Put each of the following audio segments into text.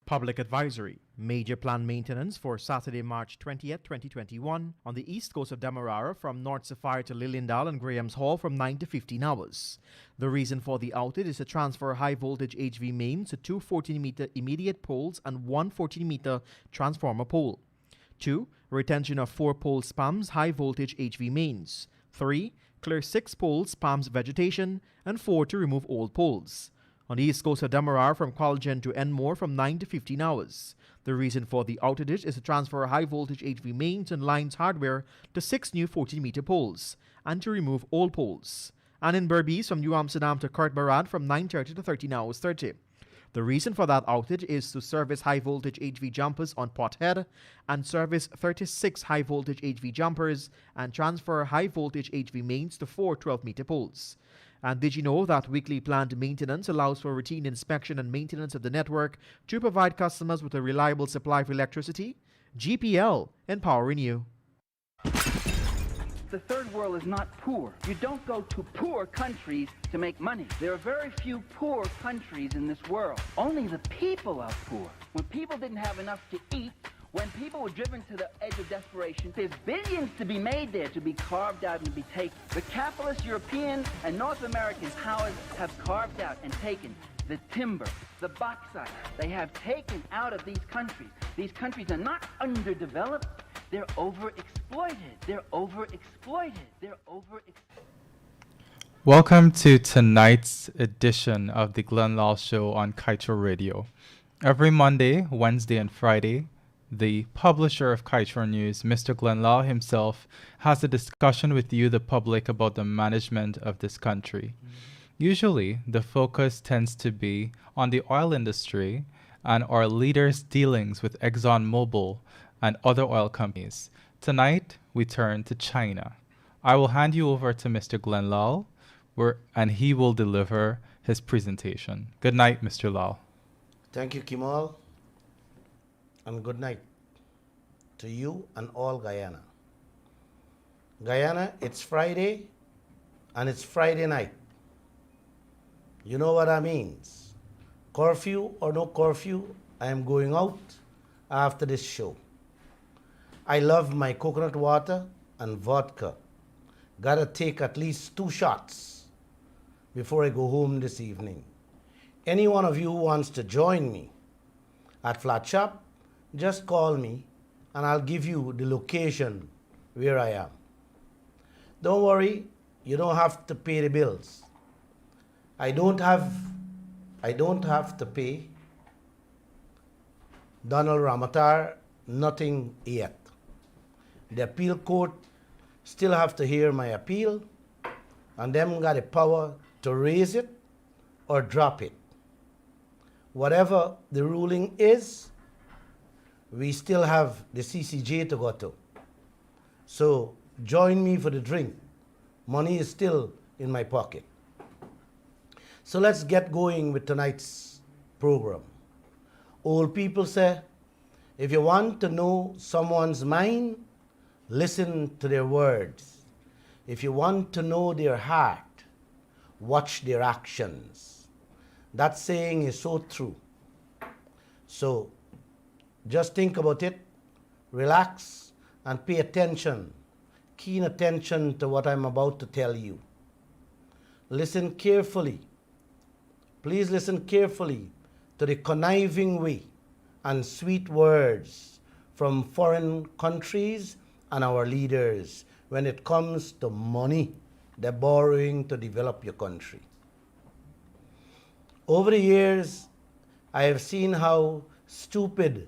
Public advisory. Major planned maintenance for Saturday, March 20th, 2021 on the east coast of Demerara from North Sapphire to Lilliendale and Graham's Hall from 9 to 15 hours. The reason for the outage is to transfer high voltage HV mains to two 14-meter immediate poles and one 14-meter transformer pole. 2. Retention of 4 pole spams high voltage HV mains. 3. Clear 6 pole spams vegetation. And 4. To remove old poles. On the east coast of Demerara from Colgen to Enmore from 9 to 15 hours. The reason for the outage is to transfer high voltage HV mains and lines hardware to 6 new 14-meter poles and to remove old poles. And in Berbice from New Amsterdam to Kirkbarad from 9:30 to 13 hours 30. The reason for that outage is to service high voltage HV jumpers on Pothead and service 36 high voltage HV jumpers and transfer high voltage HV mains to 4 12-meter poles. And did you know that weekly planned maintenance allows for routine inspection and maintenance of the network to provide customers with a reliable supply of electricity? GPL, empowering you. The third world is not poor. You don't go to poor countries to make money. There are very few poor countries in this world. Only the people are poor. When people didn't have enough to eat, when people were driven to the edge of desperation, there's billions to be made there, to be carved out and to be taken. The capitalist European and North American powers have carved out and taken the timber, the bauxite. They have taken out of these countries. These countries are not underdeveloped. They're overexploited. They're overexploited. They're overexploited. Welcome to tonight's edition of the Lall Show on Kaieteur Radio. Every Monday, Wednesday, and Friday, the publisher of Kaieteur News, Mr. Lall himself, has a discussion with you, the public, about the management of this country. Usually, the focus tends to be on the oil industry and our leaders' dealings with ExxonMobil and other oil companies. Tonight, we turn to China. I will hand you over to Mr. Lall, and he will deliver his presentation. Good night, Mr. Lall. Thank you, Kimal. And good night to you and all Guyana. Guyana, it's Friday, and it's Friday night. You know what that means. Curfew or no curfew, I am going out after this show. I love my coconut water and vodka. Gotta take at least 2 shots before I go home this evening. Any one of you who wants to join me at Flat Shop, just call me and I'll give you the location where I am. Don't worry, you don't have to pay the bills. I don't have to pay Donald Ramatar nothing yet. The appeal court still have to hear my appeal, and them got the power to raise it or drop it. Whatever the ruling is, we still have the CCJ to go to. So join me for the drink. Money is still in my pocket. So let's get going with tonight's program. Old people say, if you want to know someone's mind, listen to their words. If you want to know their heart, watch their actions. That saying is so true. So just think about it, relax, and pay attention, keen attention to what I'm about to tell you. Listen carefully. Please listen carefully to the conniving way and sweet words from foreign countries and our leaders when it comes to money they're borrowing to develop your country. Over the years, I have seen how stupid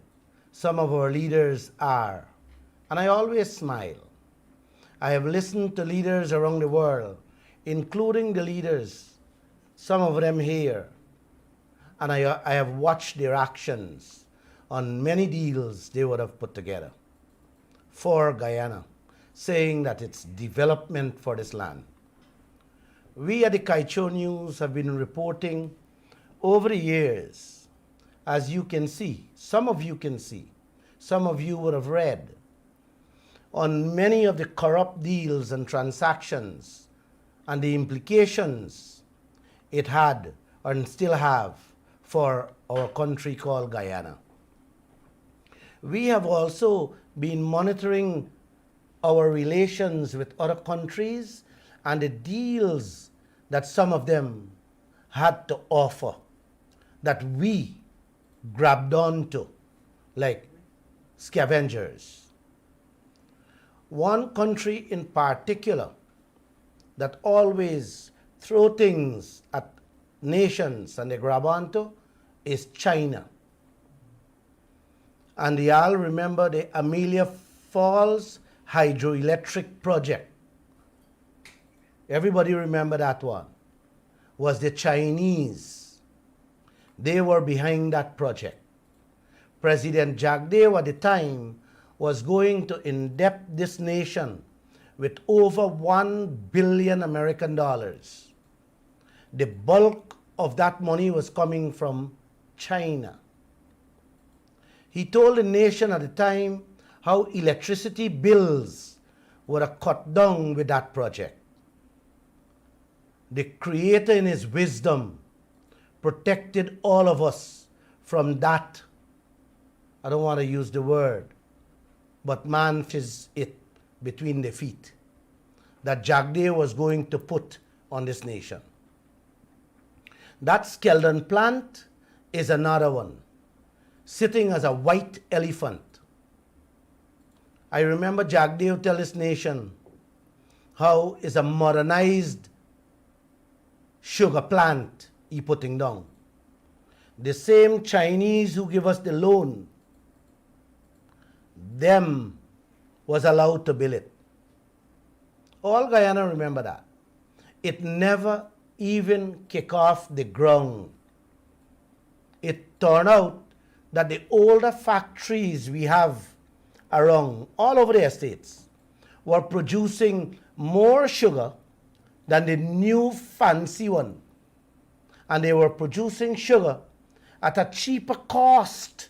some of our leaders are, and I always smile. I have listened to leaders around the world, including the leaders, some of them here, and I have watched their actions on many deals they would have put together for Guyana, saying that it's development for this land. We at the Kaieteur News have been reporting over the years, as you can see, some of you can see, some of you would have read, on many of the corrupt deals and transactions and the implications it had and still have for our country called Guyana. we have also been monitoring our relations with other countries and the deals that some of them had to offer that we grabbed onto like scavengers. One country in particular that always throw things at nations and they grab onto is China. And y'all remember the Amelia Falls hydroelectric project. Everybody remember that one. Was the Chinese. They were behind that project. President Jagdeo at the time was going to indebt this nation with over 1 billion American dollars. The bulk of that money was coming from China. He told the nation at the time how electricity bills were cut down with that project. The Creator in His wisdom protected all of us from that. I don't want to use the word, but man fish it between the feet that Jagdeo was going to put on this nation. That Skeldon plant is another one, sitting as a white elephant. I remember Jagdeo tell this nation how is a modernized sugar plant he putting down. The same Chinese who give us the loan, them was allowed to build it. All Guyana remember that. It never even kick off the ground. It turned out that the older factories we have around all over the estates were producing more sugar than the new fancy one. And they were producing sugar at a cheaper cost.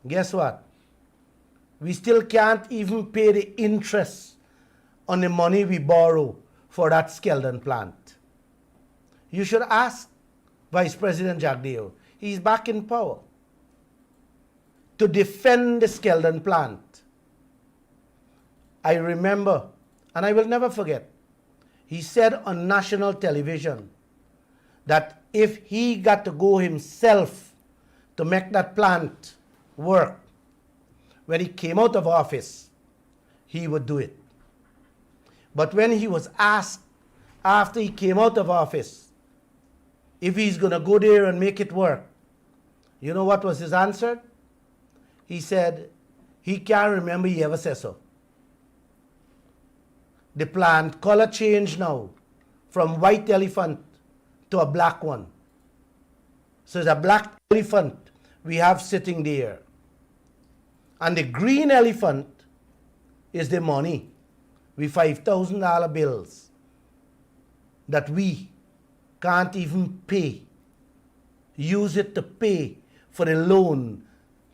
Guess what? We still can't even pay the interest on the money we borrow for that Skeldon plant. You should ask Vice President Jagdeo. He's back in power to defend the Skeldon plant. I remember, and I will never forget, he said on national television that if he got to go himself to make that plant work, when he came out of office, he would do it. But when he was asked after he came out of office if he's going to go there and make it work, you know what was his answer? He said he can't remember he ever said so. The plant color changed now from white elephant to a black one. So it's a black elephant we have sitting there. And the green elephant is the money. We $5,000 bills that we can't even pay. Use it to pay for the loan,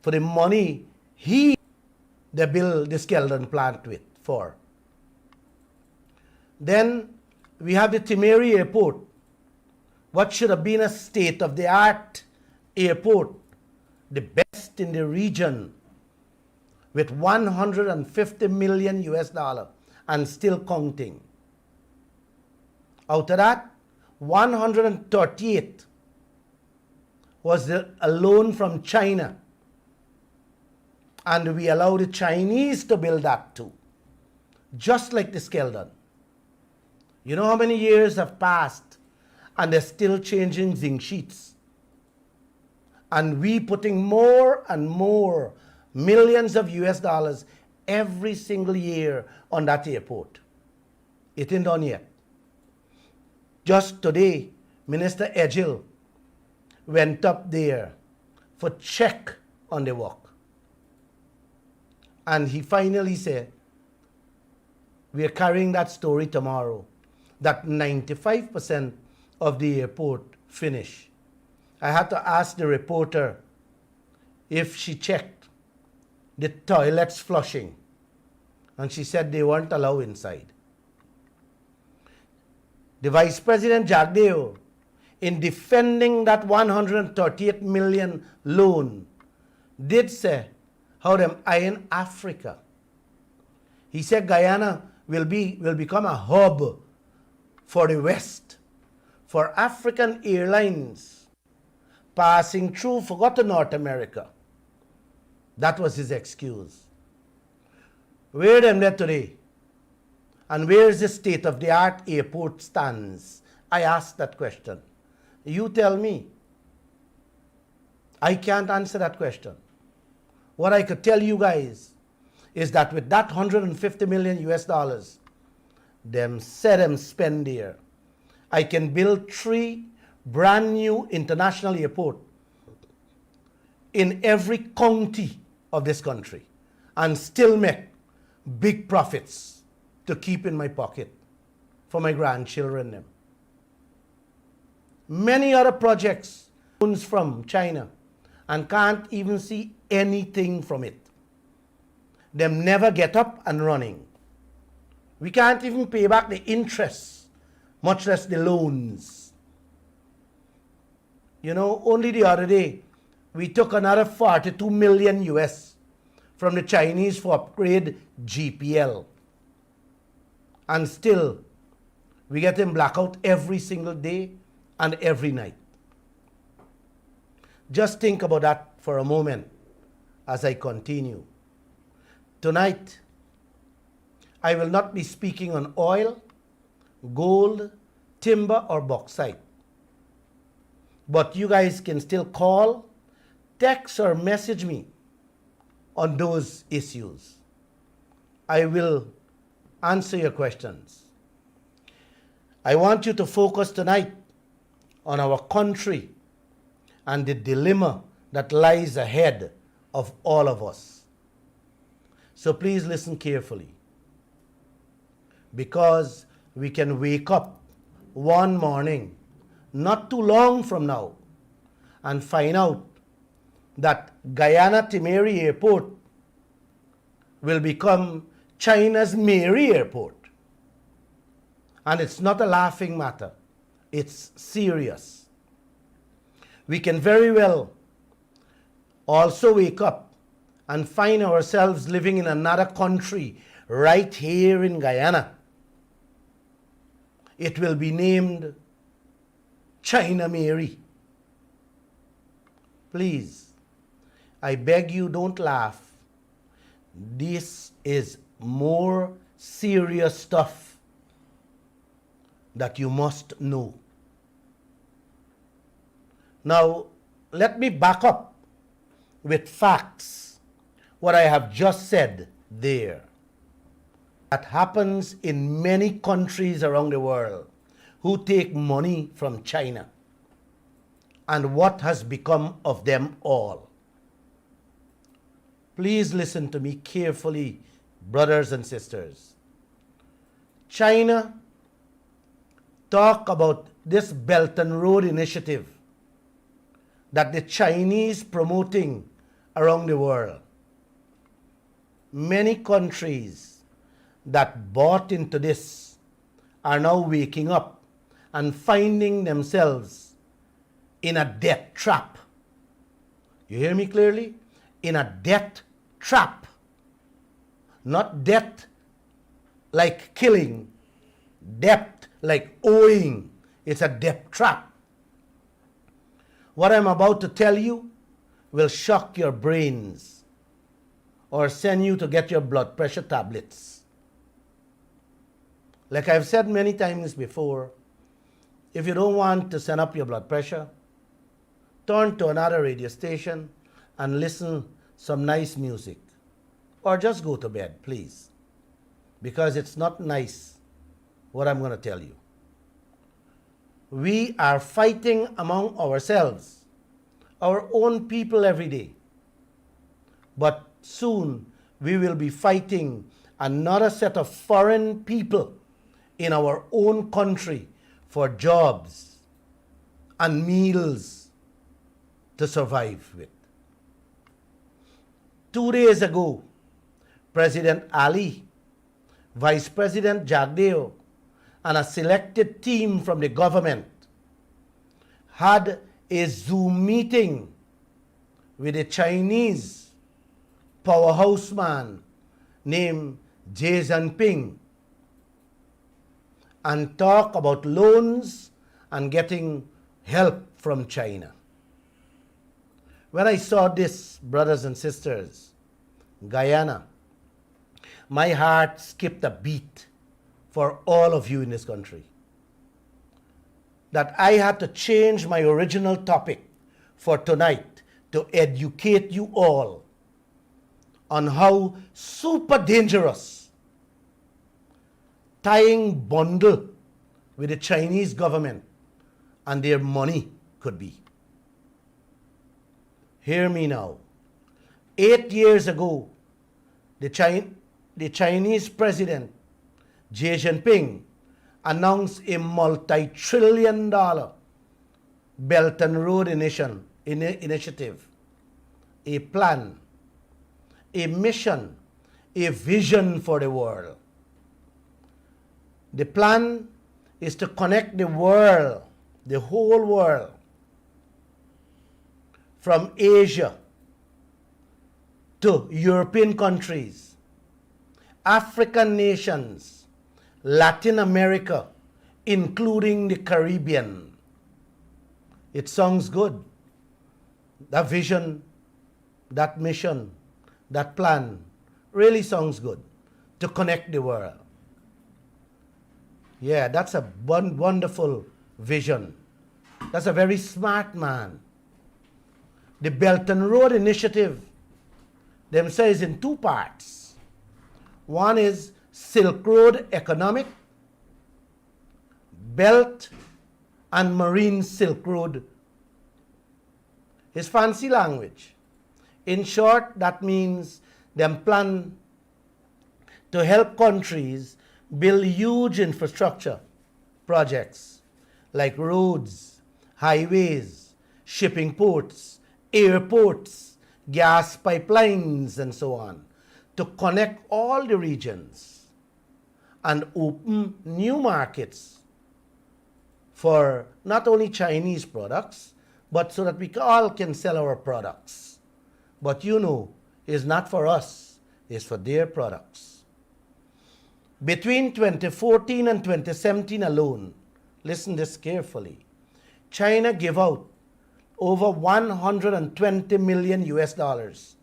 for the money they build the Skeldon plant with for. Then we have the Timeri Airport, what should have been a state-of-the-art airport, the best in the region, with 150 million US dollar and still counting. Out of that, 138 was a loan from China. And we allowed the Chinese to build that too, just like the Skeldon. You know how many years have passed and they're still changing zinc sheets. And we putting more and more millions of US dollars every single year on that airport. It ain't done yet. Just today, Minister Edgil went up there for check on the work. And he finally said, we are carrying that story tomorrow, that 95% of the airport finished. I had to ask the reporter if she checked the toilets flushing. And she said they weren't allowed inside. The Vice President Jagdeo, in defending that 138 million loan, did say how them eyeing Africa. He said Guyana will become a hub for the West, for African airlines passing through, forgot to North America. That was his excuse. Where them there today? And where is the state-of-the-art airport stands? I asked that question. You tell me. I can't answer that question. What I could tell you guys is that with that 150 million US dollars, them said them spend there, I can build 3 brand new international airports in every county of this country and still make big profits to keep in my pocket for my grandchildren them. Many other projects from China and can't even see anything from it. Them never get up and running. We can't even pay back the interest, much less the loans. You know, only the other day, we took another 42 million US from the Chinese for upgrade GPL. And still, we get in blackout every single day and every night. Just think about that for a moment as I continue. Tonight, I will not be speaking on oil, gold, timber, or bauxite. But you guys can still call, text, or message me on those issues. I will answer your questions. I want you to focus tonight on our country and the dilemma that lies ahead of all of us. So please listen carefully, because we can wake up one morning, not too long from now, and find out that Guyana-Timeri Airport will become China's Mary Airport. And it's not a laughing matter. It's serious. We can very well also wake up and find ourselves living in another country right here in Guyana. It will be named China Mary. Please, I beg you, don't laugh. This is more serious stuff that you must know. Now, let me back up with facts what I have just said there. That happens in many countries around the world who take money from China. And what has become of them all? Please listen to me carefully, brothers and sisters. China talk about this Belt and Road Initiative that the Chinese promoting around the world. Many countries that bought into this are now waking up and finding themselves in a debt trap. You hear me clearly? In a debt trap. Not debt like killing, debt like owing. It's a debt trap. What I'm about to tell you will shock your brains or send you to get your blood pressure tablets. Like I've said many times before, if you don't want to send up your blood pressure, turn to another radio station and listen some nice music. Or just go to bed, please. Because it's not nice what I'm going to tell you. We are fighting among ourselves, our own people every day. But soon we will be fighting another set of foreign people in our own country for jobs and meals to survive with. 2 days ago, President Ali, Vice President Jagdeo, and a selected team from the government had a Zoom meeting with a Chinese powerhouse man named Xi Jinping and talk about loans and getting help from China. When I saw this, brothers and sisters, Guyana, my heart skipped a beat for all of you in this country. That I had to change my original topic for tonight to educate you all on how super dangerous tying bundle with the Chinese government and their money could be. Hear me now. 8 years ago, the Chinese president, Xi Jinping, announced a multi-trillion-dollar Belt and Road initiative, a plan, a mission, a vision for the world. The plan is to connect the world, the whole world, from Asia to European countries, African nations, Latin America, including the Caribbean. It sounds good. That vision, that mission, that plan really sounds good to connect the world. Yeah, that's a wonderful vision. That's a very smart man. The Belt and Road Initiative themselves in two parts. One is Silk Road Economic, Belt and Marine Silk Road. It's fancy language. In short, that means them plan to help countries build huge infrastructure projects like roads, highways, shipping ports, airports, gas pipelines, and so on, to connect all the regions and open new markets for not only Chinese products, but so that we all can sell our products. But you know, it's not for us, it's for their products. Between 2014 and 2017 alone, listen this carefully, China gave out over 120 million US dollars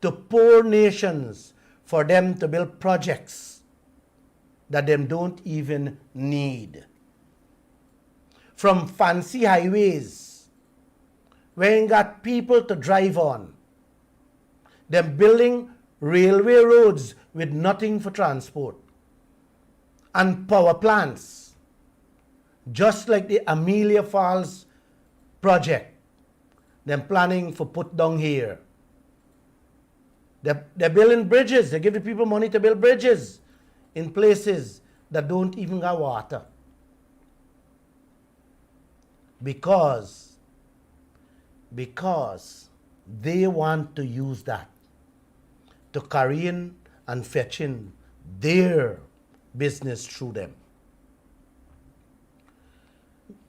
to poor nations for them to build projects that them don't even need. From fancy highways, where you got people to drive on, them building railway roads with nothing for transport, and power plants, just like the Amelia Falls project, them planning for put down here. They're building bridges. They give the people money to build bridges in places that don't even got water. Because they want to use that to carry in and fetch in their business through them.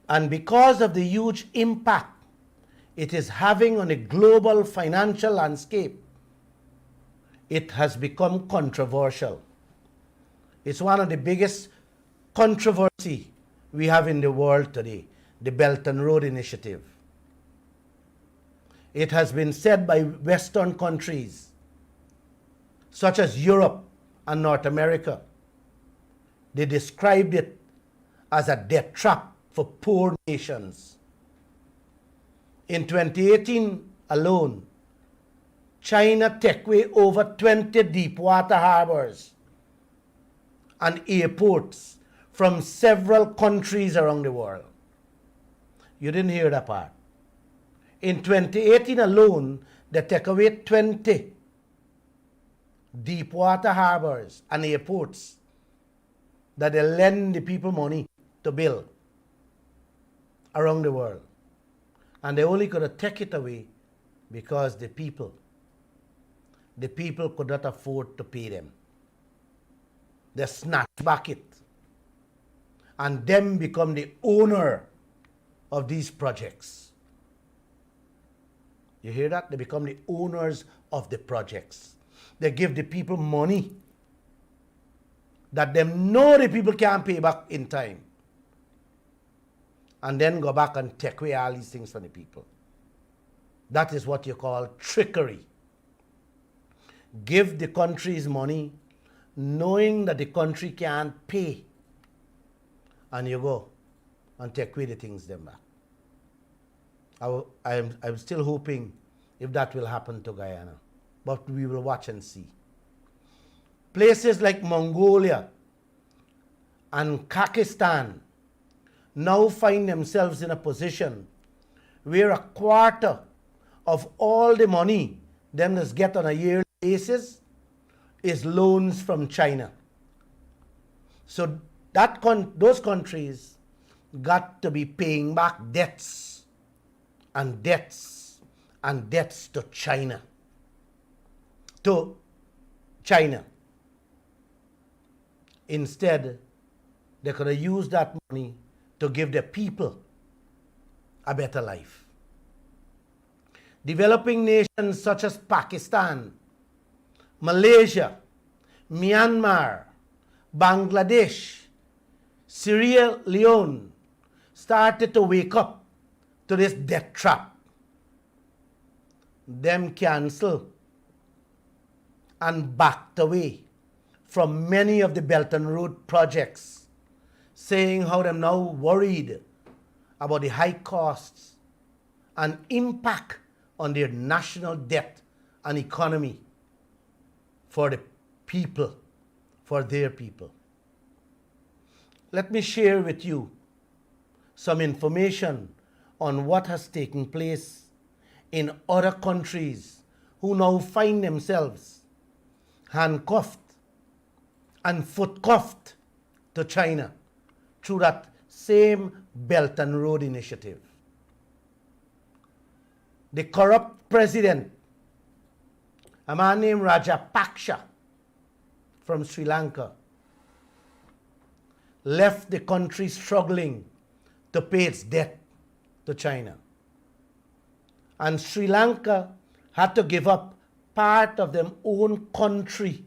And because of the huge impact it is having on a global financial landscape, it has become controversial. It's one of the biggest controversy we have in the world today, the Belt and Road Initiative. It has been said by Western countries, such as Europe and North America. They described it as a death trap for poor nations. In 2018 alone, China took away over 20 deep water harbors and airports from several countries around the world. You didn't hear that part. In 2018 alone, they took away 20 deep water harbors and airports that they lend the people money to build around the world. And they only could have taken it away because the people could not afford to pay them. They snatched back it and them become the owner of these projects. You hear that? They become the owners of the projects. They give the people money that them know the people can't pay back in time. And then go back and take away all these things from the people. That is what you call trickery. Give the countries money knowing that the country can't pay. And you go and take away the things them back. I'm still hoping if that will happen to Guyana. But we will watch and see. Places like Mongolia and Kazakhstan now find themselves in a position where a quarter of all the money them just get on a yearly basis is loans from China. So those countries got to be paying back debts and debts and debts to China. Instead, they could have used that money to give the people a better life. Developing nations such as Pakistan, Malaysia, Myanmar, Bangladesh, Sierra Leone started to wake up to this debt trap. Them cancel and backed away from many of the Belt and Road projects, saying how they're now worried about the high costs and impact on their national debt and economy for the people, for their people. Let me share with you some information on what has taken place in other countries who now find themselves handcuffed and foot-cuffed to China through that same Belt and Road Initiative. The corrupt president, a man named Rajapaksa from Sri Lanka, left the country struggling to pay its debt to China. And Sri Lanka had to give up part of their own country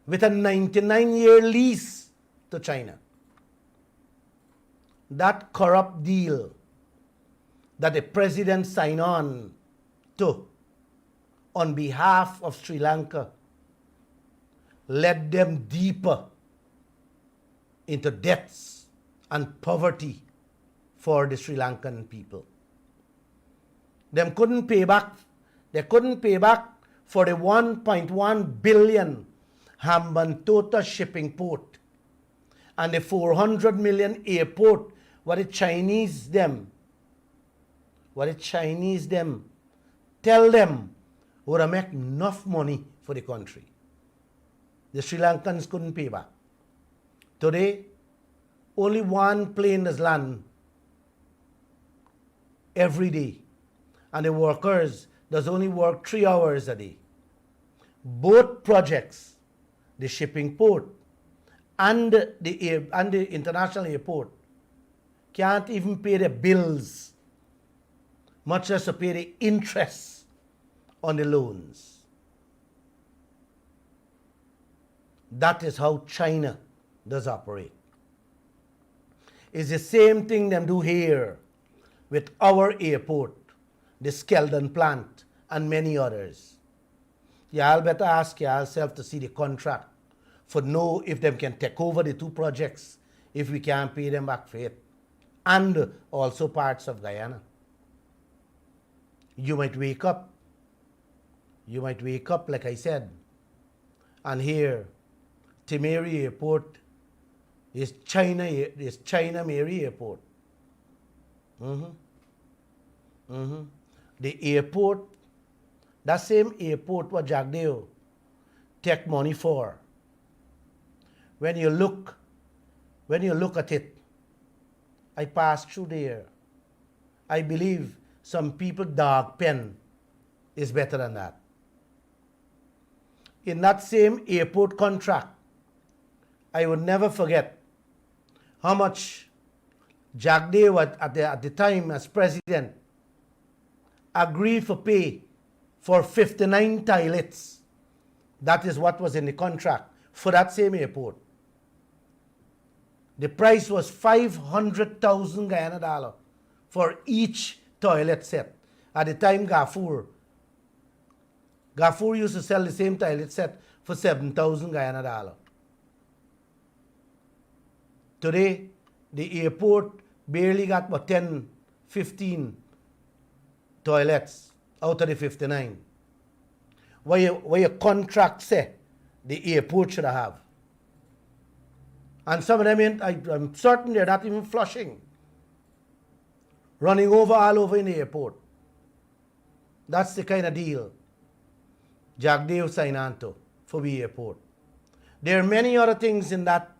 with a 99-year lease to China. That corrupt deal that the president signed on to on behalf of Sri Lanka led them deeper into debts and poverty for the Sri Lankan people. They couldn't pay back for the 1.1 billion Hambantota shipping port and the 400 million airport what the Chinese tell them would make enough money for the country. The Sri Lankans couldn't pay back. Today, only one plane does land every day, and the workers does only work 3 hours a day. Both projects, the shipping port and the international airport, can't even pay the bills, much less to pay the interest on the loans. That is how China does operate. It's the same thing them do here with our airport, the Skeldon plant, and many others. Y'all better ask yourself to see the contract for know if them can take over the 2 projects if we can't pay them back for it, and also parts of Guyana. You might wake up, like I said, and hear Timeri Airport is China Mary Airport. The airport, that same airport what Jagdeo take money for. When you look at it, I passed through there. I believe some people dog pen is better than that. In that same airport contract, I would never forget how much Jagdeo at the time as president agreed for pay for 59 toilets. That is what was in the contract for that same airport. The price was 500,000 Guyana dollar for each toilet set. At the time, Gafoor used to sell the same toilet set for 7,000 Guyana dollar. Today, the airport barely got about 10, 15 toilets out of the 59. What your contract say the airport should have. And some of them, I'm certain they're not even flushing. Running over all over in the airport. That's the kind of deal Jagdev signed on to for the airport. There are many other things in that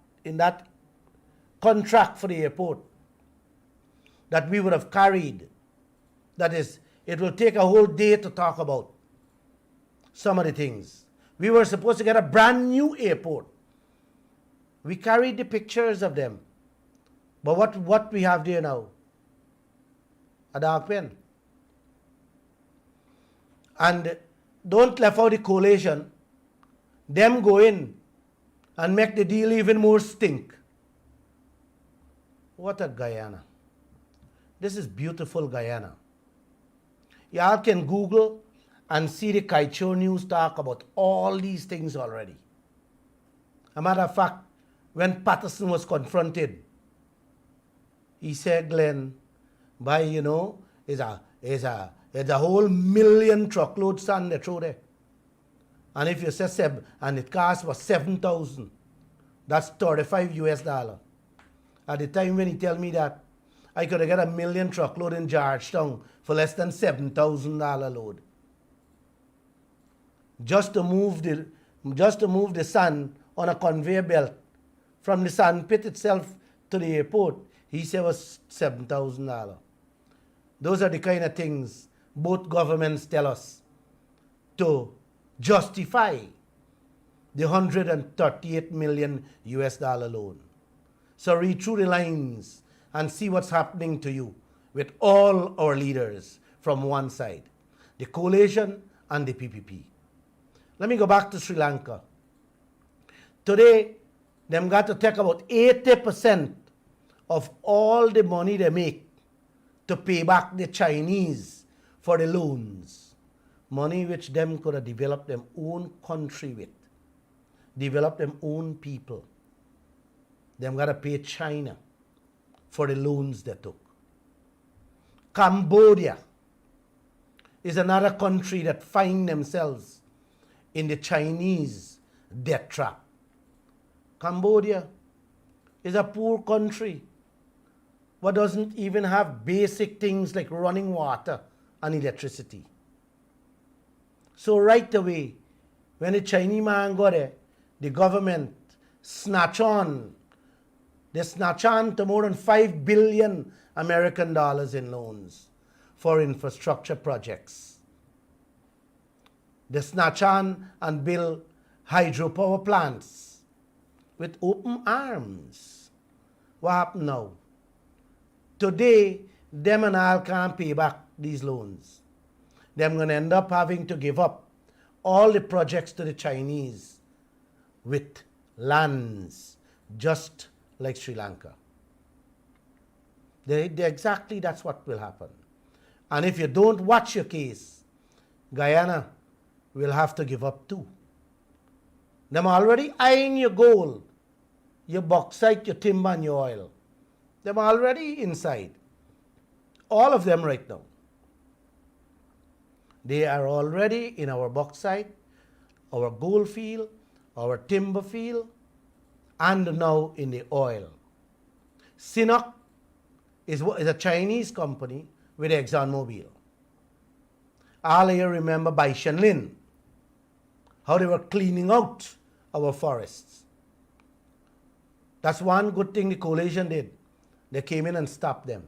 contract for the airport that we would have carried. That is, it will take a whole day to talk about some of the things. We were supposed to get a brand new airport. We carried the pictures of them. But what we have there now? A dark pen. And don't left out the coalition. Them go in and make the deal even more stink. What a Guyana. This is beautiful Guyana. Y'all can Google and see the Kaieteur News talk about all these things already. A matter of fact, when Patterson was confronted, he said, Glenn, is a whole million truckload sand they throw there. And if you say and it cost was 7,000, that's $35 US. At the time when he tell me that, I could have got a million truckload in Georgetown for less than $7,000 load. Just to move the sand on a conveyor belt from the sand pit itself to the airport, he said was $7,000. Those are the kind of things both governments tell us to justify the $138 million US loan. So read through the lines and see what's happening to you with all our leaders from one side, the coalition and the PPP. Let me go back to Sri Lanka. Today, them got to take about 80% of all the money they make to pay back the Chinese for the loans. Money which them could have developed their own country with, developed their own people. Them got to pay China for the loans they took. Cambodia is another country that find themselves in the Chinese debt trap. Cambodia is a poor country but doesn't even have basic things like running water and electricity. So right away, when the Chinese man got there, the government snatch on to more than $5 billion American dollars in loans for infrastructure projects. They snatch on and build hydropower plants with open arms. What happened now? Today, them and all can't pay back these loans. They're going to end up having to give up all the projects to the Chinese with lands, just like Sri Lanka. Exactly that's what will happen. And if you don't watch your case, Guyana will have to give up too. Them already eyeing your gold, your bauxite, your timber, and your oil. Them already inside. All of them right now. They are already in our bauxite, our gold field, our timber field, and now in the oil. Sinopec is a Chinese company with ExxonMobil. All of you remember Bai Shenlin, how they were cleaning out our forests. That's one good thing the coalition did. They came in and stopped them.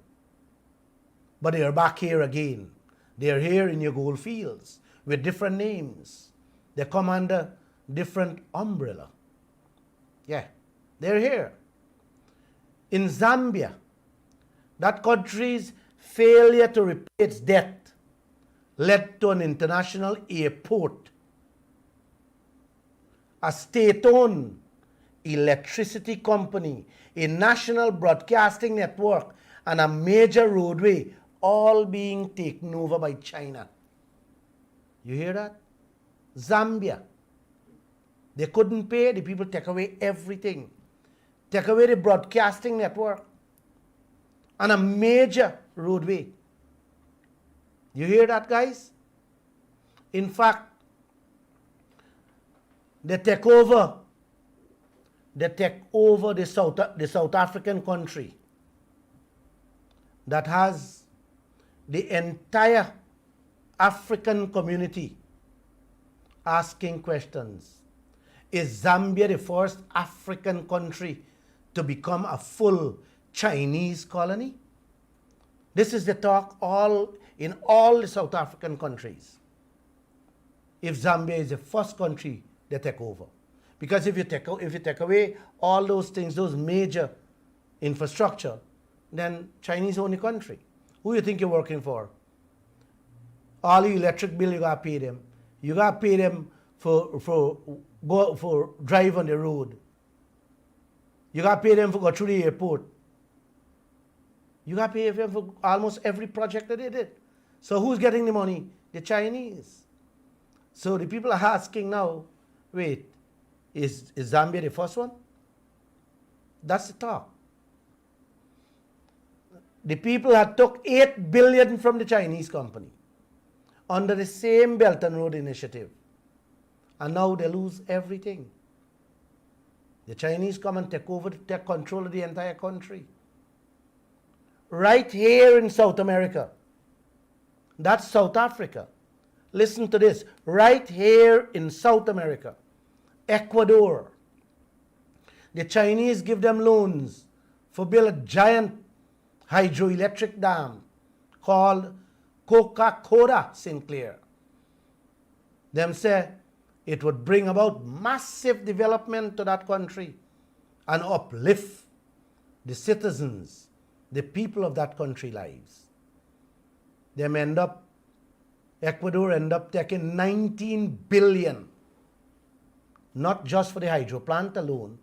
But they are back here again. They are here in your gold fields with different names. They come under different umbrella. Yeah, they're here. In Zambia, that country's failure to repay its debt led to an international airport, a state-owned electricity company, a national broadcasting network, and a major roadway, all being taken over by China. You hear that? Zambia. They couldn't pay, the people take away everything. Take away the broadcasting network and a major roadway. You hear that, guys? In fact, they take over the South African country that has the entire African community asking questions. Is Zambia the first African country to become a full Chinese colony? This is the talk in all the South African countries. If Zambia is the first country they take over. Because if you take away all those things, those major infrastructure, then Chinese own the country. Who you think you're working for? All the electric bill you gotta pay them. You gotta pay them for drive on the road. You gotta pay them for go through the airport. You gotta pay them for almost every project that they did. So who's getting the money? The Chinese. So the people are asking now, wait, is Zambia the first one? That's the talk. The people had took 8 billion from the Chinese company under the same Belt and Road Initiative. And now they lose everything. The Chinese come and take control of the entire country. Right here in South America. That's South Africa. Listen to this. Right here in South America, Ecuador, the Chinese give them loans for build a giant hydroelectric dam called Coca-Cola Sinclair. Them say it would bring about massive development to that country and uplift the citizens, the people of that country lives. Ecuador end up taking 19 billion, not just for the hydro plant alone,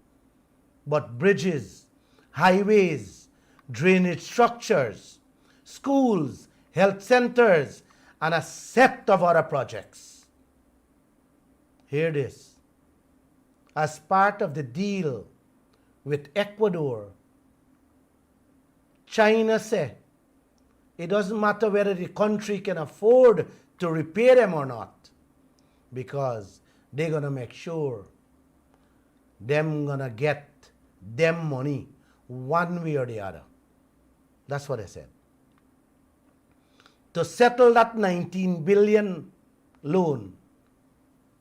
but bridges, highways, drainage structures, schools, health centers, and a set of other projects. Hear this. As part of the deal with Ecuador, China said it doesn't matter whether the country can afford to repay them or not, because they're going to make sure them going to get them money one way or the other. That's what I said. To settle that 19 billion loan,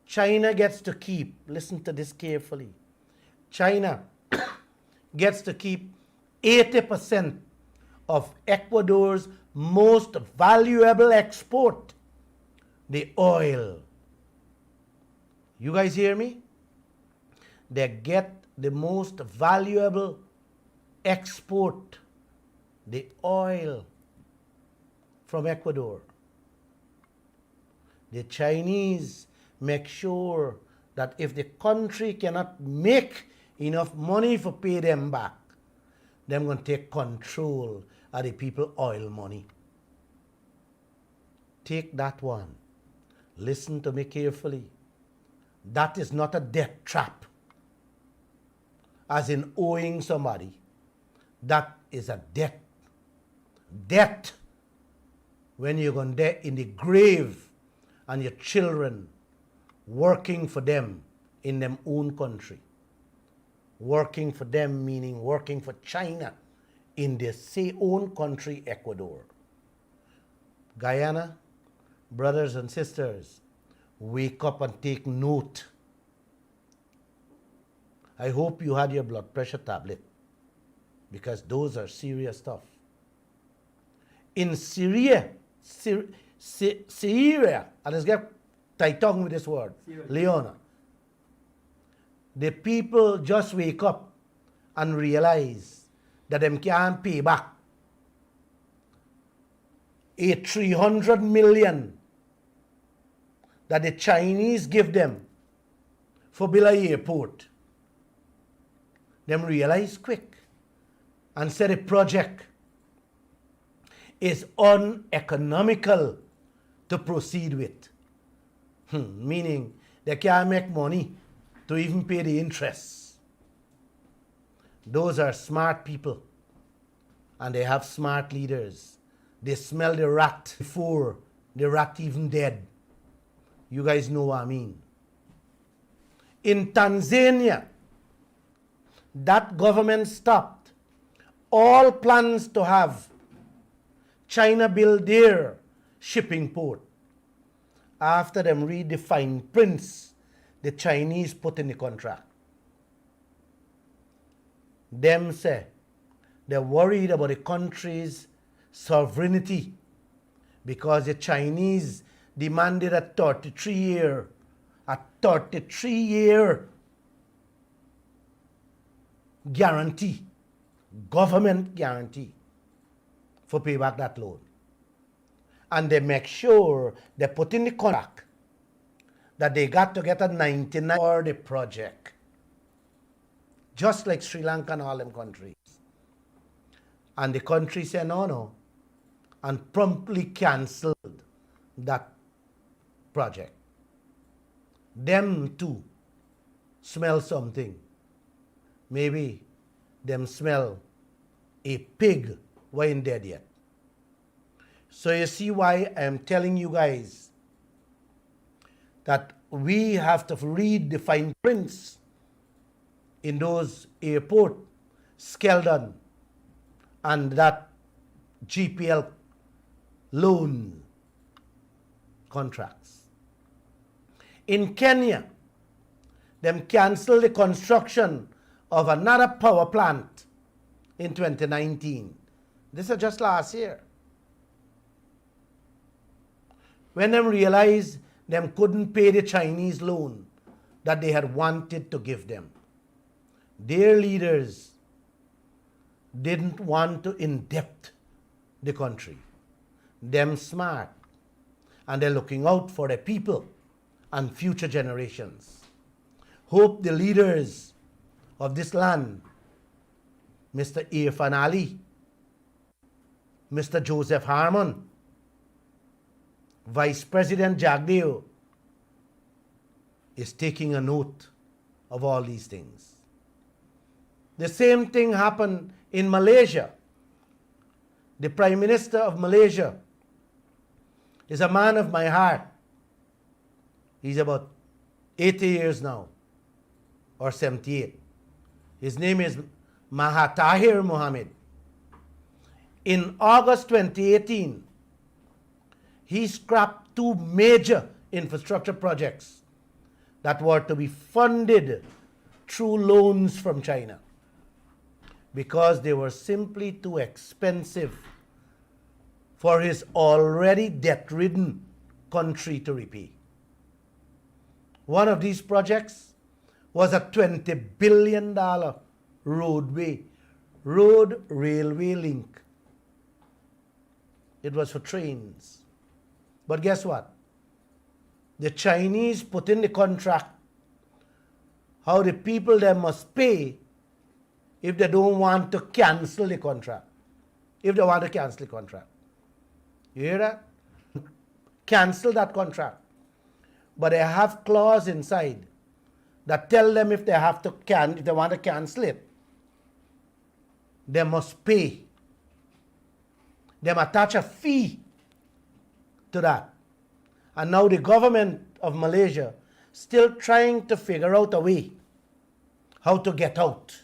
China gets to keep, listen to this carefully, China gets to keep 80% of Ecuador's most valuable export, the oil. You guys hear me? They get the most valuable export, the oil from Ecuador. The Chinese make sure that if the country cannot make enough money for pay them back, they're going to take control of the people oil money. Take that one. Listen to me carefully. That is not a debt trap, as in owing somebody. That is a debt. Debt when you're going to in the grave and your children working for them in them own country. Working for them meaning working for China in their own country, Ecuador. Guyana, brothers and sisters, wake up and take note. I hope you had your blood pressure tablet, because those are serious stuff. In Syria, and let's get tight tongue with this word, Leona. The people just wake up and realize that them can't pay back a $300 million that the Chinese give them for build a airport, them realize quick and say the project is uneconomical to proceed with. Meaning they can't make money to even pay the interest. Those are smart people, and they have smart leaders. They smell the rat before the rat even dead. You guys know what I mean. In Tanzania, that government stopped all plans to have China build their shipping port after them read the fine prints the Chinese put in the contract. Them say they're worried about the country's sovereignty because the Chinese demanded a 33-year guarantee, government guarantee for pay back that loan. And they make sure they put in the contract that they got to get a 99 for the project. Just like Sri Lanka and all them countries. And the country said no, and promptly cancelled that project. Them too smell something. Maybe them smell a pig wasn't dead yet. So you see why I'm telling you guys that we have to read the fine prints in those airport, Skeldon, and that GPL loan contracts. In Kenya, them canceled the construction of another power plant in 2019. This is just last year. When them realized them couldn't pay the Chinese loan that they had wanted to give them. Their leaders didn't want to indebt the country. Them smart. And they're looking out for the people and future generations. Hope the leaders of this land, Mr. Irfan Ali, Mr. Joseph Harmon, Vice President Jagdeo, is taking a note of all these things. The same thing happened in Malaysia. The Prime Minister of Malaysia is a man of my heart. He's about 80 years now, or 78. His name is Mahathir Mohamad. In August 2018, he scrapped 2 major infrastructure projects that were to be funded through loans from China because they were simply too expensive for his already debt-ridden country to repay. One of these projects was a $20 billion road railway link. It was for trains. But guess what? The Chinese put in the contract how the people there must pay if they don't want to cancel the contract. If they want to cancel the contract. You hear that? Cancel that contract. But they have clause inside that tell them if they have to if they want to cancel it, they must pay. They must attach a fee to that. And now the government of Malaysia still trying to figure out a way how to get out.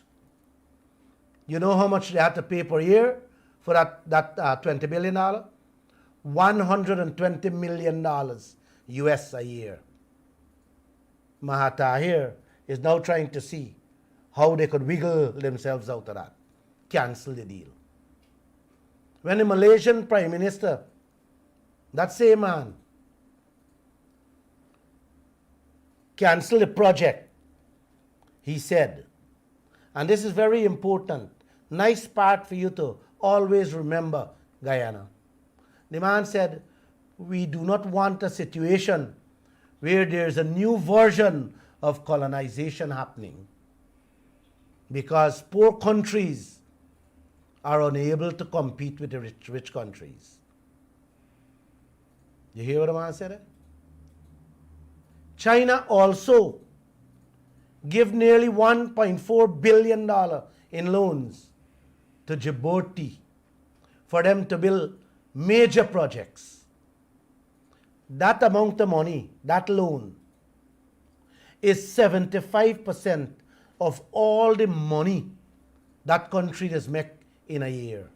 You know how much they have to pay per year for that $20 billion? $120 million US a year. Mahathir is now trying to see how they could wiggle themselves out of that. Cancel the deal. When the Malaysian Prime Minister, that same man, canceled the project, he said, and this is very important, nice part for you to always remember, Guyana. The man said, we do not want a situation where there's a new version of colonization happening because poor countries are unable to compete with the rich countries. You hear what the man said? China also give nearly $1.4 billion in loans to Djibouti for them to build major projects. That amount of money, that loan, is 75% of all the money that country does make in a year.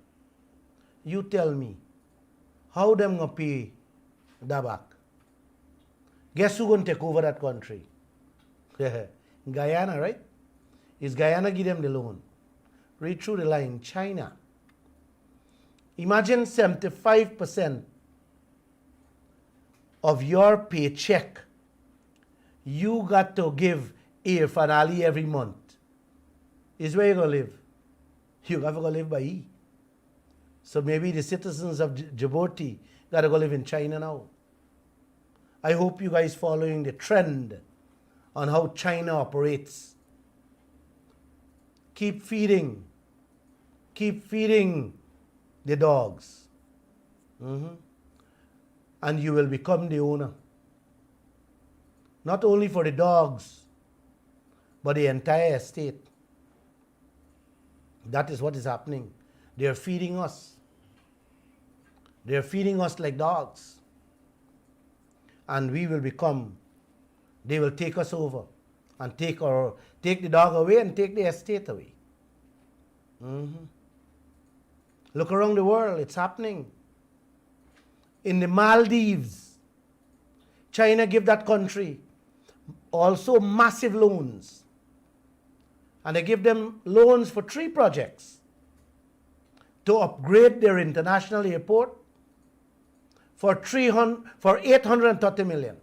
You tell me, how them gonna pay that back? Guess who gonna take over that country? Guyana, right? Is Guyana give them the loan? Read through the line, China. Imagine 75% of your paycheck you got to give air finale every month. Is where you gonna live? You have to go live by E. So maybe the citizens of Djibouti gotta go live in China now. I hope you guys following the trend on how China operates. Keep feeding the dogs. And you will become the owner. Not only for the dogs, but the entire estate. That is what is happening. They are feeding us. They are feeding us like dogs. And we will become, they will take us over and take the dog away and take the estate away. Look around the world, it's happening. In the Maldives, China give that country also massive loans. And they give them loans for 3 projects to upgrade their international airport for $830 million,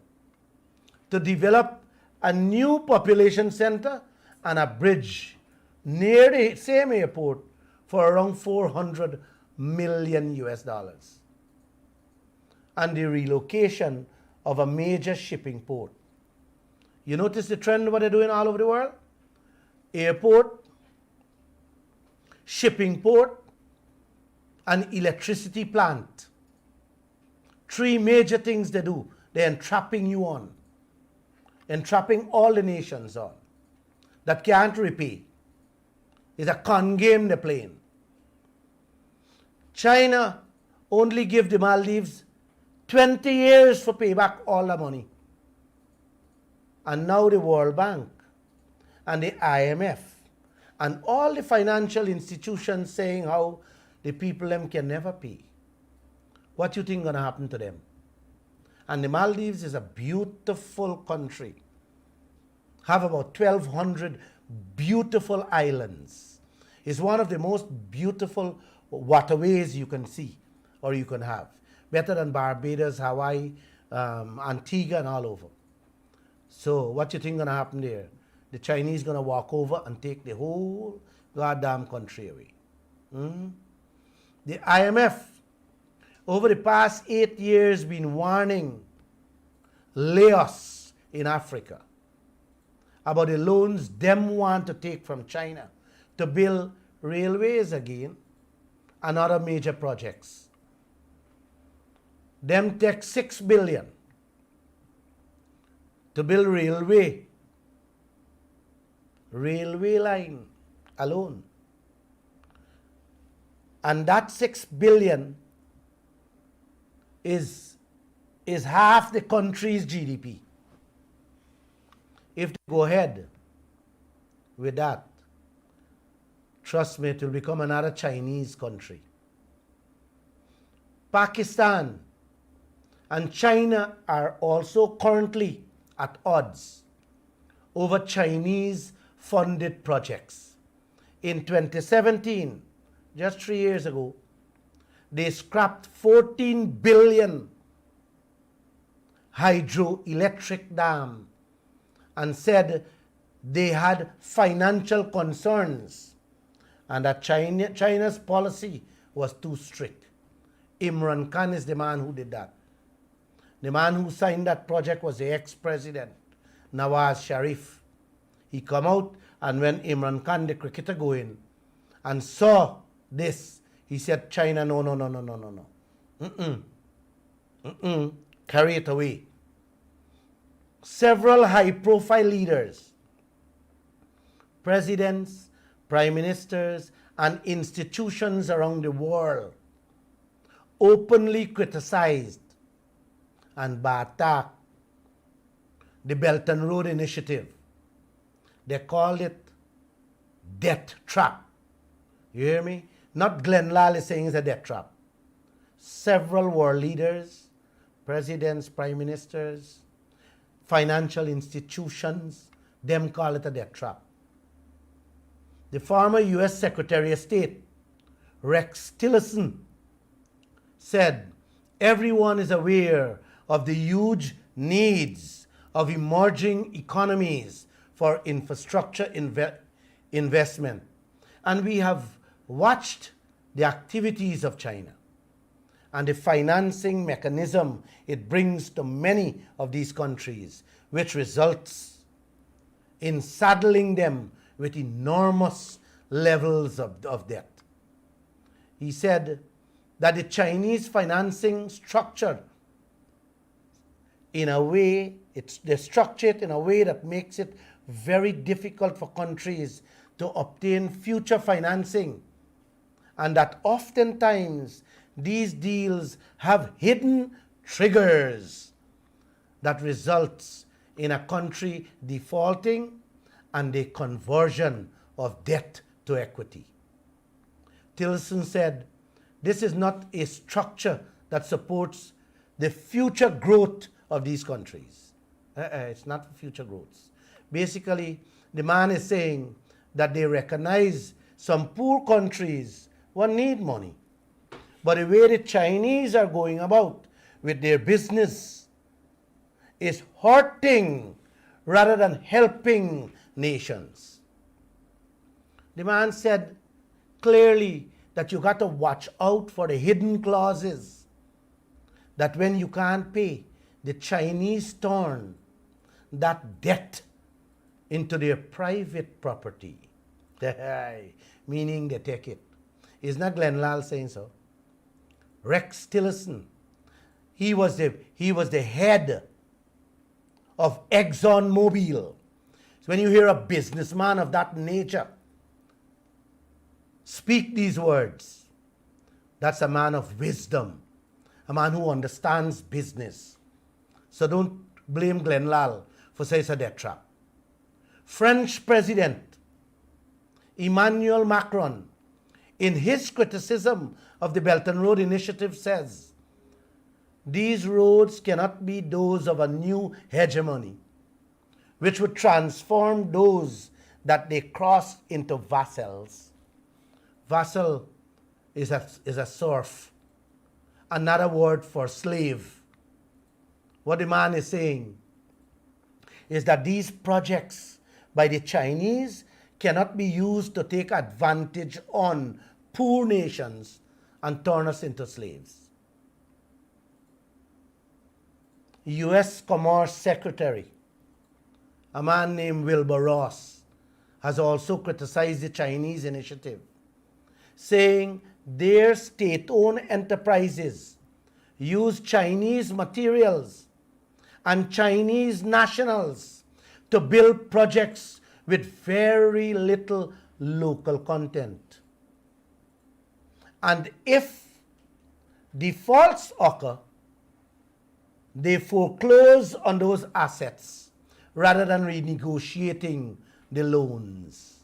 to develop a new population center and a bridge near the same airport for around $400 million US. And the relocation of a major shipping port. You notice the trend what they're doing all over the world? Airport, shipping port, and electricity plant. 3 major things they do. They're entrapping you on. Entrapping all the nations on. That can't repay. It's a con game they're playing. China only give the Maldives 20 years for payback all the money. And now the World Bank and the IMF and all the financial institutions saying how the people them can never pay. What you think gonna happen to them? And the Maldives is a beautiful country. Have about 1,200 beautiful islands. It's one of the most beautiful waterways you can see or you can have. Better than Barbados, Hawaii, Antigua and all over. So what you think gonna happen there? The Chinese gonna walk over and take the whole goddamn country away. The IMF over the past 8 years been warning Laos in Africa about the loans them want to take from China to build railways again and other major projects. Them take $6 billion to build railway line alone. And that $6 billion is half the country's GDP. If they go ahead with that, trust me, it will become another Chinese country. Pakistan and China are also currently at odds over Chinese funded projects. In 2017, just 3 years ago, they scrapped 14 billion hydroelectric dam and said they had financial concerns and that China's policy was too strict. Imran Khan is the man who did that. The man who signed that project was the ex-president, Nawaz Sharif. He come out, and when Imran Khan, the cricketer, go in and saw this, he said, China, no. Carry it away. Several high-profile leaders, presidents, prime ministers, and institutions around the world openly criticized and attacked the Belt and Road Initiative. They called it debt trap. You hear me? Not Glenn Lall is saying it's a debt trap. Several world leaders, presidents, prime ministers, financial institutions, them call it a debt trap. The former U.S. Secretary of State, Rex Tillerson, said, everyone is aware of the huge needs of emerging economies for infrastructure investment. And we have watched the activities of China and the financing mechanism it brings to many of these countries, which results in saddling them with enormous levels of debt. He said that the Chinese financing structure, in a way, they structure it in a way that makes it very difficult for countries to obtain future financing, and that oftentimes these deals have hidden triggers that results in a country defaulting and the conversion of debt to equity. Tillerson said, this is not a structure that supports the future growth of these countries. It's not future growth. Basically, the man is saying that they recognize some poor countries will need money. But the way the Chinese are going about with their business is hurting rather than helping nations. The man said clearly that you got to watch out for the hidden clauses, that when you can't pay, the Chinese turn that debt into their private property, meaning they take it. Is not Glenn Lall saying so? Rex Tillerson, he was the head of ExxonMobil. So when you hear a businessman of that nature speak these words, that's a man of wisdom, a man who understands business. So don't blame Glenn Lall for saying it's a debt trap. French President Emmanuel Macron, in his criticism of the Belt and Road Initiative, says, these roads cannot be those of a new hegemony, which would transform those that they cross into vassals. Vassal is a serf, another word for slave. What the man is saying is that these projects by the Chinese cannot be used to take advantage on poor nations and turn us into slaves. U.S. Commerce Secretary, a man named Wilbur Ross, has also criticized the Chinese initiative, saying their state-owned enterprises use Chinese materials and Chinese nationals to build projects with very little local content. And if defaults occur, they foreclose on those assets rather than renegotiating the loans.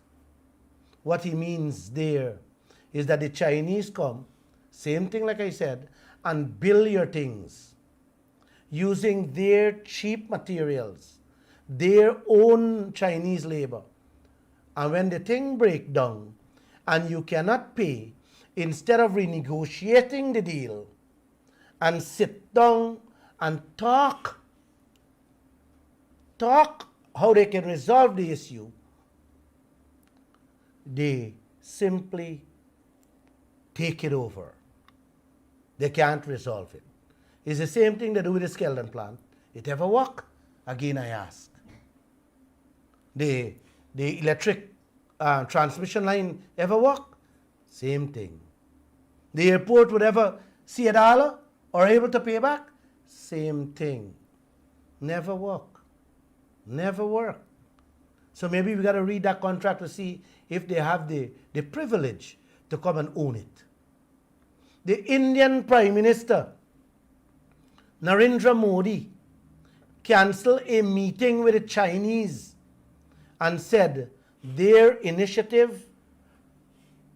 What he means there is that the Chinese come, same thing like I said, and build your things using their cheap materials, their own Chinese labor. And when the thing breaks down and you cannot pay, instead of renegotiating the deal and sit down and talk how they can resolve the issue, they simply take it over. They can't resolve it. It's the same thing they do with the Skeldon plant. It ever work? Again, I ask. The electric transmission line ever work? Same thing. The airport would ever see $1 or able to pay back? Same thing. Never work. Never work. So maybe we got to read that contract to see if they have the privilege to come and own it. The Indian Prime Minister, Narendra Modi, canceled a meeting with the Chinese and said their initiative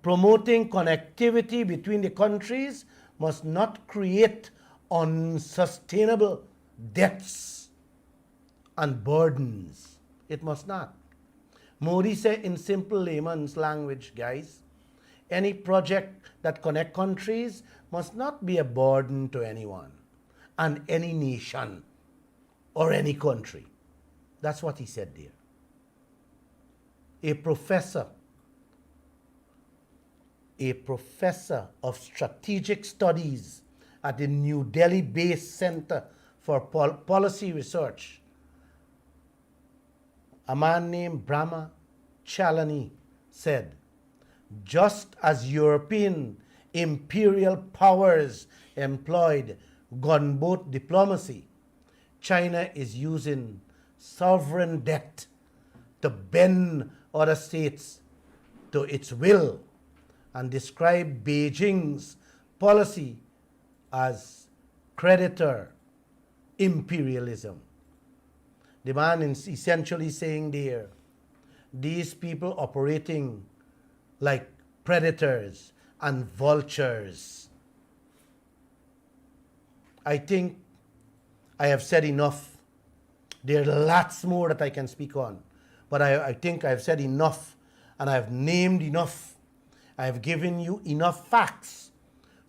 promoting connectivity between the countries must not create unsustainable debts and burdens. It must not. Modi said in simple layman's language, guys, any project that connect countries must not be a burden to anyone and any nation or any country. That's what he said there. A professor of strategic studies at the New Delhi-based Center for Policy Research, a man named Brahma Chalani, said, just as European imperial powers employed gunboat diplomacy, China is using sovereign debt to bend other states to its will, and described Beijing's policy as creditor imperialism. The man is essentially saying there, these people operating like predators and vultures. I think I have said enough. There are lots more that I can speak on, but I think I've said enough and I've named enough. I've given you enough facts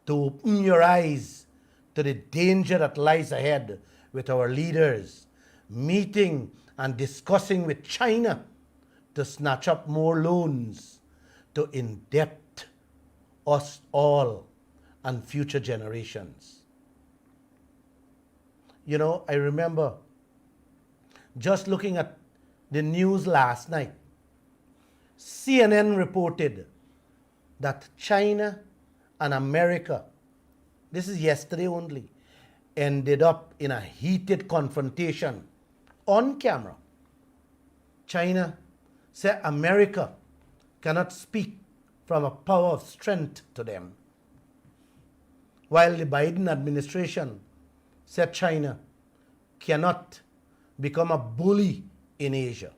to open your eyes to the danger that lies ahead with our leaders meeting and discussing with China to snatch up more loans to indebt us all and future generations. You know, I remember just looking at the news last night, CNN reported that China and America, this is yesterday only, ended up in a heated confrontation on camera. China said America cannot speak from a power of strength to them, while the Biden administration said China cannot become a bully in Asia.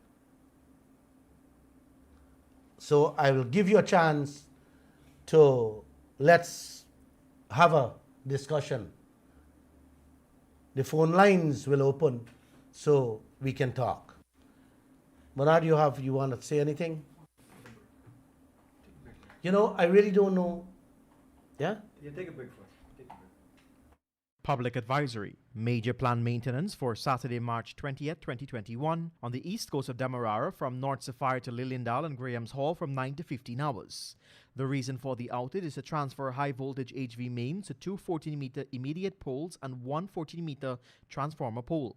So I will give you a chance to let's have a discussion. The phone lines will open so we can talk. Bernard, you want to say anything? You know, I really don't know. Yeah? Yeah, take a break first. Public advisory. Major planned maintenance for Saturday, March 20th, 2021 on the east coast of Demerara from North Sapphire to Lilliendale and Graham's Hall from 9 to 15 hours. The reason for the outage is to transfer high voltage HV mains to two 14-meter immediate poles and one 14-meter transformer pole.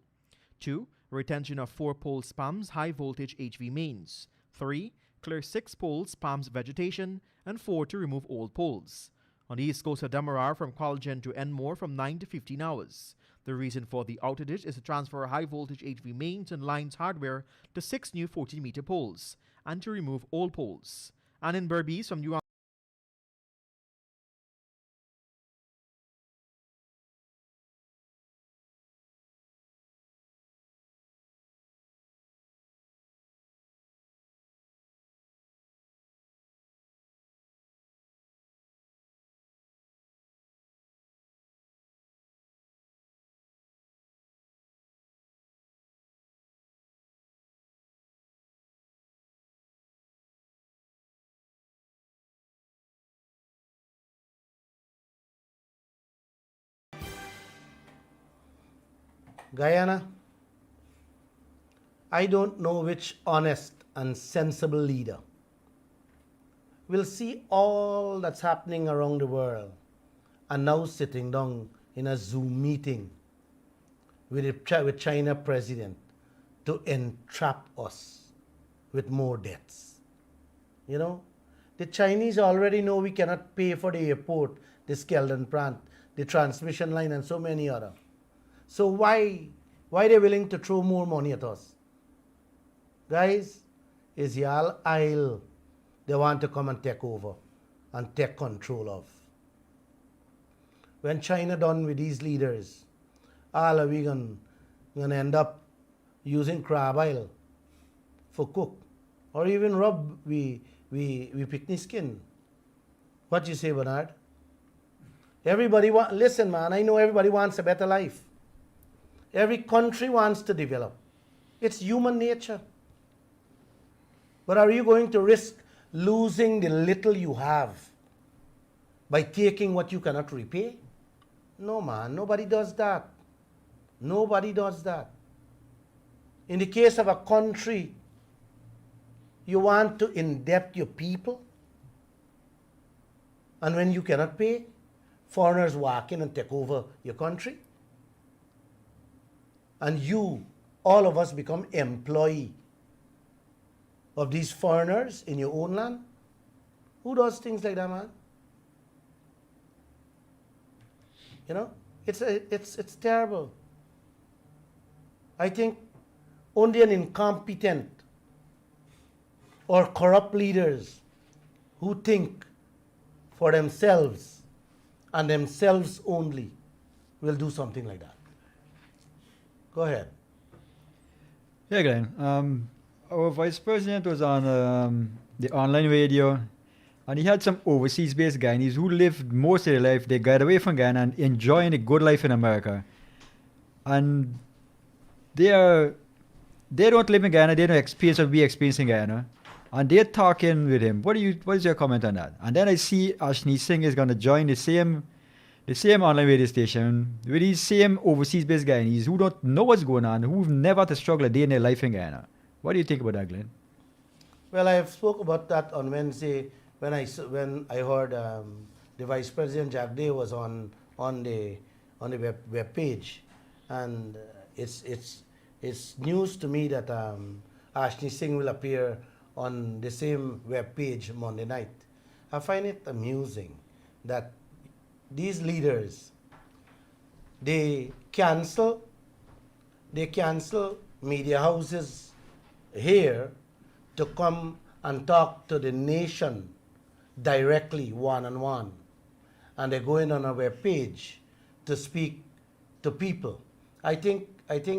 2. Retention of 4 pole spams high voltage HV mains. 3. Clear 6 poles spams vegetation. And 4. To remove old poles. On the east coast of Demerara from Colgen to Enmore from 9 to 15 hours. The reason for the outage is to transfer high voltage HV mains and lines hardware to 6 new 14-meter poles and to remove old poles. And in Berbice from New Guyana, I don't know which honest and sensible leader will see all that's happening around the world and now sitting down in a Zoom meeting with China president to entrap us with more debts. You know, the Chinese already know we cannot pay for the airport, the Skeldon plant, the transmission line, and so many other. So why they willing to throw more money at us? Guys, is y'all isle they want to come and take over and take control of. When China done with these leaders, all are we gonna end up using crab oil for cook, or even rub we picnic skin. What you say, Bernard? Everybody listen, man. I know everybody wants a better life. Every country wants to develop. It's human nature. But are you going to risk losing the little you have by taking what you cannot repay? No, man. Nobody does that. Nobody does that. In the case of a country, you want to indebt your people, and when you cannot pay, foreigners walk in and take over your country, and you, all of us, become employee of these foreigners in your own land. Who does things like that, man? You know, it's terrible. I think only an incompetent or corrupt leaders who think for themselves and themselves only will do something like that. Go ahead. Yeah, Glenn. Our vice president was on the online radio, and he had some overseas-based Guyanese who lived most of their life. They got away from Ghana and enjoying a good life in America. And they don't live in Ghana. They don't experience what we experience in Ghana. And they're talking with him. What is your comment on that? And then I see Ashni Singh is going to join the same online radio station with these same overseas-based Guyanese who don't know what's going on, who've never had to struggle a day in their life in Ghana. What do you think about that, Glenn? Well, I have spoke about that on Wednesday when I heard the Vice President Jack Day was on the web page, and it's news to me that Ashni Singh will appear on the same web page Monday night. I find it amusing that these leaders they cancel media houses here to come and talk to the nation directly, one-on-one. And they're going on a web page to speak to people. I think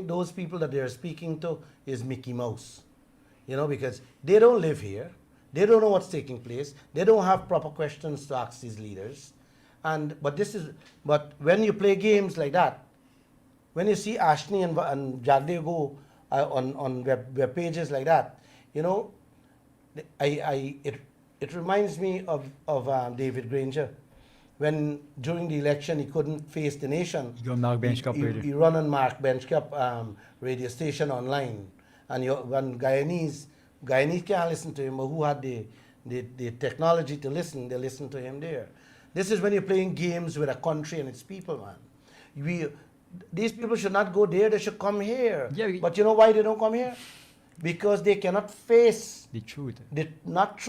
those people that they're speaking to is Mickey Mouse. You know, because they don't live here. They don't know what's taking place. They don't have proper questions to ask these leaders. But when you play games like that, when you see Ashni and Jagdev go on web pages like that, you know, it reminds me of David Granger, when during the election he couldn't face the nation. He run on Mark Benchcup radio station online, and when Guyanese can't listen to him, but who had the technology to listen, they listen to him there. This is when you're playing games with a country and its people, man. These people should not go there, they should come here. Yeah, but you know why they don't come here? Because they cannot face the truth. They cannot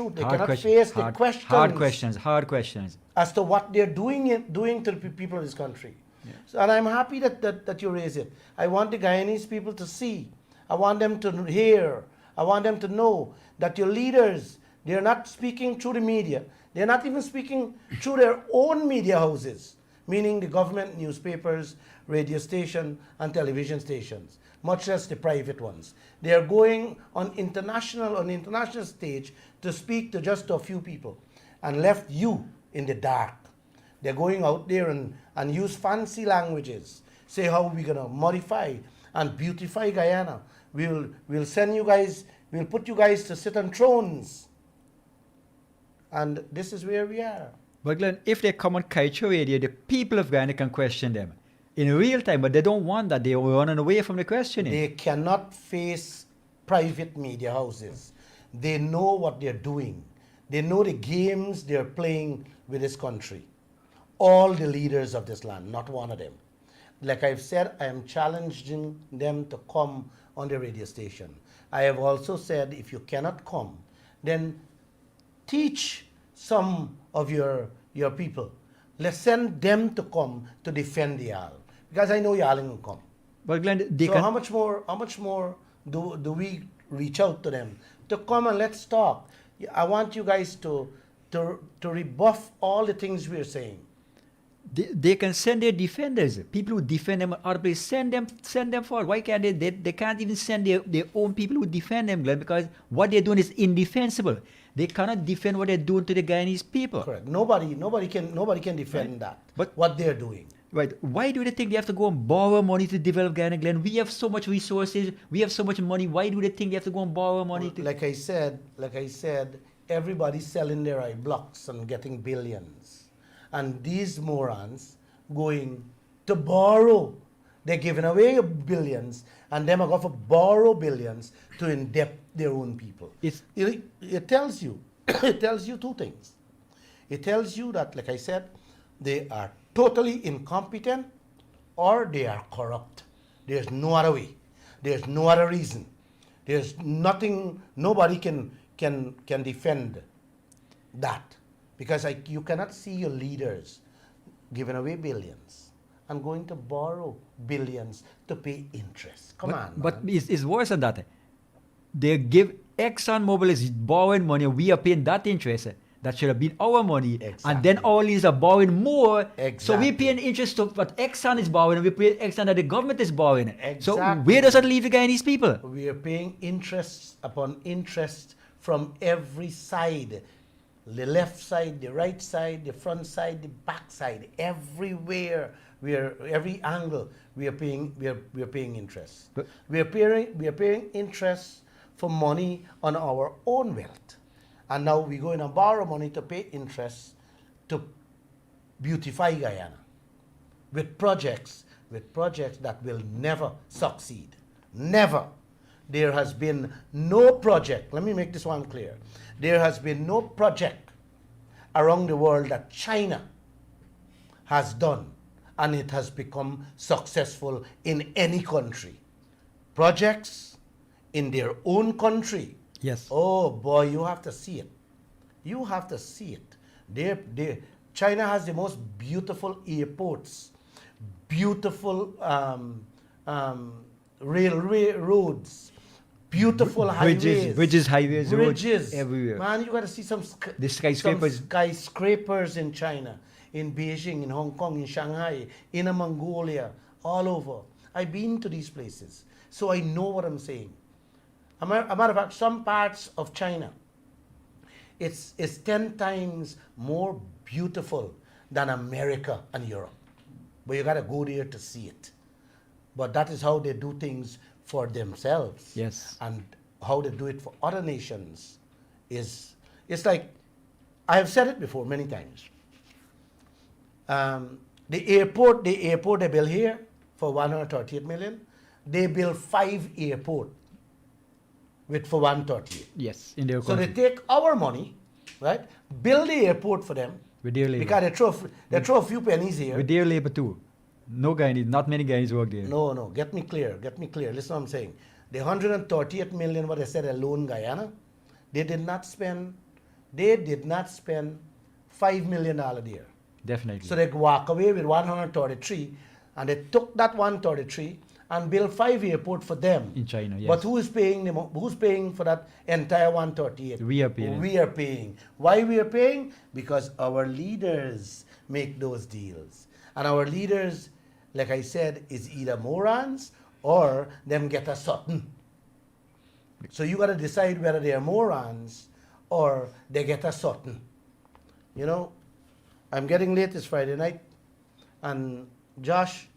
face the questions. Hard questions. As to what they're doing to the people of this country. Yeah. So, and I'm happy that you raise it. I want the Guyanese people to see. I want them to hear. I want them to know that your leaders, they're not speaking through the media. They're not even speaking through their own media houses, meaning the government newspapers, radio station, and television stations, much less the private ones. They are going on the international stage to speak to just a few people and left you in the dark. They're going out there and use fancy languages, say how we're going to modify and beautify Guyana. We'll send you guys, we'll put you guys to sit on thrones. And this is where we are. But Glenn, if they come on Kaieteur Radio, the people of Guyana can question them in real time, but they don't want that. They're running away from the questioning. They cannot face private media houses. They know what they're doing. They know the games they're playing with this country. all the leaders of this land, not one of them. Like I've said, I am challenging them to come on the radio station. I have also said, if you cannot come, then teach some of your people. Let's send them to come to defend the Yall, because I know Yall will come. But Glenn, they So can. how much more do we reach out to them to come and let's talk? I want you guys to rebuff all the things we're saying. They can send their defenders, people who defend them other places, send them forward. Why can't they can't even send their own people who defend them, Glenn, because what they're doing is indefensible. They cannot defend what they're doing to the Guyanese people. Correct. Nobody can defend that. But what they're doing. Right. Why do they think they have to go and borrow money to develop Guyana, Glenn? We have so much resources, we have so much money. Why do they think they have to go and borrow money to Like I said, everybody's selling their eye blocks and getting billions. And these morons going to borrow. They're giving away billions, and them are going to borrow billions to indebt their own people. It tells you, it tells you two things. It tells you that, like I said, they are totally incompetent or they are corrupt. There's no other way. There's no other reason. There's nothing. Nobody can defend that, because you cannot see your leaders giving away billions and going to borrow billions to pay interest. Come on, But man. it's worse than that. They give ExxonMobil is borrowing money, we are paying that interest. That should have been our money. Exactly. And then our leaders are borrowing more. So Exactly. we're paying interest to what Exxon is borrowing, and we're paying Exxon that the government is borrowing. So Exactly. where does that leave the Guyanese people? We are paying interest upon interest from every side. The left side, the right side, the front side, the back side, everywhere. Every angle we are paying interest. But- we are paying interest for money on our own wealth. And now we're going to borrow money to pay interest to beautify Guyana with projects that will never succeed. Never. There has been no project. Let me make this one clear. There has been no project around the world that China has done and it has become successful in any country. Projects in their own country. Yes. Oh boy, you have to see it. You have to see it. China has the most beautiful airports, beautiful railway roads, beautiful highways, highways, roads, everywhere. Man, you got to see The skyscrapers. some skyscrapers in China, in Beijing, in Hong Kong, in Shanghai, in Mongolia, all over. I've been to these places, so I know what I'm saying. A matter of fact, some parts of China, it's 10 times more beautiful than America and Europe. But you got to go there to see it. But that is how they do things for themselves. Yes. And how they do it for other nations it's like, I have said it before many times. The airport they built here for 138 million, they built 5 airports for 138. Yes, in their So they country. take our money, right? Build the airport for them. With their labor. Because they throw a few pennies here. With their labor too. No Guyanese, not many Guyanese work there. No, get me clear. Listen what I'm saying. The 138 million, what they said alone Guyana, they did not spend $5 million there. Definitely. So they walk away with 133, and they took that 133 and built 5 airports for them. In China, yes. But who is paying them? Who's paying for that entire 138? We are paying. We are paying. Why we are paying? Because our leaders make those deals. And our leaders, like I said, is either morons or them get a something. So you got to decide whether they are morons or they get a something. You know, I'm getting late this Friday night, and Josh,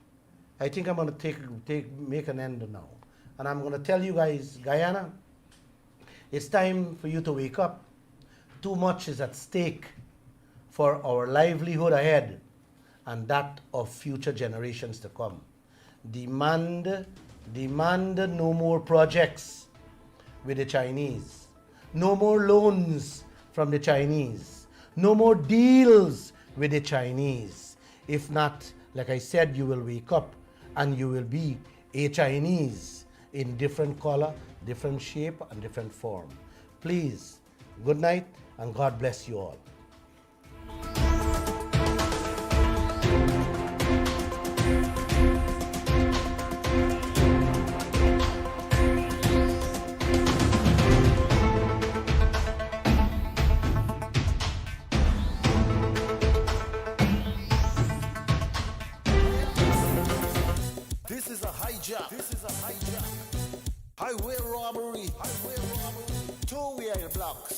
I think I'm going to make an end now. And I'm going to tell you guys, Guyana, it's time for you to wake up. Too much is at stake for our livelihood ahead and that of future generations to come. Demand no more projects with the Chinese. No more loans from the Chinese. No more deals with the Chinese. If not, like I said, you will wake up and you will be a Chinese in different color, different shape, and different form. Please, good night, and God bless you all. This is a hijack. Highway robbery. Two-way blocks.